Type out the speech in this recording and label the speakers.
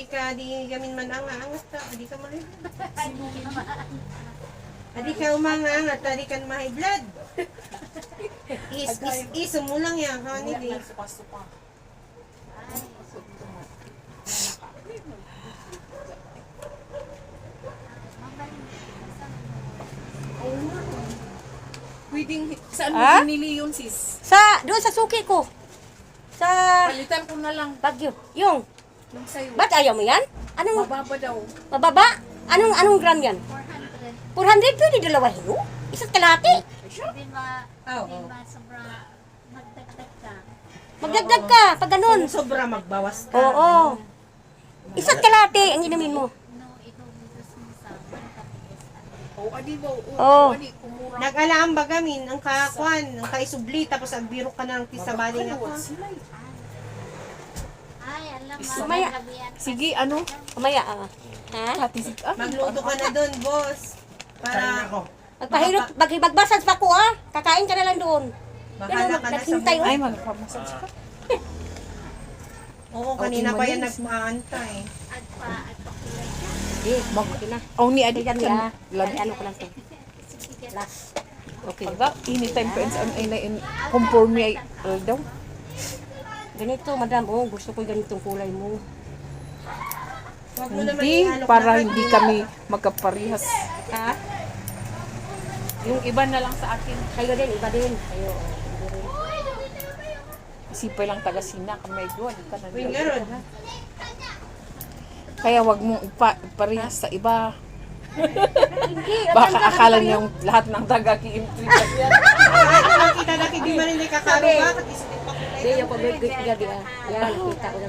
Speaker 1: ka di gamin man angas ta, di ka mahal. Adi ka umangangat, adi ka ma-high blood. Iso mo lang yan, kanili.
Speaker 2: Pwedeng, saan mo pinili yun, sis?
Speaker 3: Doon sa suki ko. Sa
Speaker 2: Palitan ko na lang.
Speaker 3: Baguio. Yung.
Speaker 2: Yung sa'yo.
Speaker 3: Ba't ayaw mo yan? Anong
Speaker 2: Mababa daw.
Speaker 3: mababa? Anong gram yan? 400 pwede dalawa hilo? Isa't kalahati.
Speaker 4: Hindi
Speaker 1: Oo.
Speaker 4: sobra magdagdag ka.
Speaker 3: Magdagdag ka pag ganun.
Speaker 1: Kung sobra magbawas ka.
Speaker 3: Oo. Isa't kalahati ang inumin mo.
Speaker 4: No, ikaw gusto mo sa pagkatiis.
Speaker 2: O, adi ba?
Speaker 3: Oo.
Speaker 2: Adi, kumura.
Speaker 1: Nag-alaang bagamin, ang kakuan, ang kaisubli, tapos agbiro ka na ng tisabali na ko.
Speaker 4: Ay, alam mo,
Speaker 3: Mamaya.
Speaker 4: gabihan.
Speaker 2: Sige, ano?
Speaker 3: Kumaya Ha?
Speaker 2: Hatisig.
Speaker 1: Magluto ka na doon, boss. Para
Speaker 3: Magpahilot, magbasas pa ko Kakain ka na lang doon.
Speaker 1: bahala ka na sa
Speaker 3: Naghintay,
Speaker 1: buhay.
Speaker 2: Ay, magpamassage ka.
Speaker 1: Oo, kanina pa yan nagmaantay.
Speaker 4: At kulay ka.
Speaker 3: Okay na.
Speaker 2: Oh, ni adi
Speaker 3: Yan
Speaker 2: ka.
Speaker 3: ya.
Speaker 2: Lagi.
Speaker 3: Ano ko lang to. Last. Okay.
Speaker 2: Pagka, anytime pa ay na conform me ay daw.
Speaker 3: Ganito, madam. Gusto ko ganitong kulay mo.
Speaker 1: Huwag mo naman
Speaker 2: Hindi,
Speaker 1: ihalok
Speaker 2: para
Speaker 1: na
Speaker 2: hindi kami magkaparihas.
Speaker 3: Ha?
Speaker 2: Yung iba na lang sa akin.
Speaker 3: Kayo din, iba din. Kayo.
Speaker 2: Sipay lang taga-sina kami doon.
Speaker 1: Uy, nga ron.
Speaker 2: Kaya wag mong iparihas sa iba. Baka akala niyang lahat ng taga-kiimtri ka yan.
Speaker 1: Kita na di man hindi kakaro ba? Kasi pa kulay.
Speaker 3: Hindi, yung pag-gabi Yan, nakita ko na.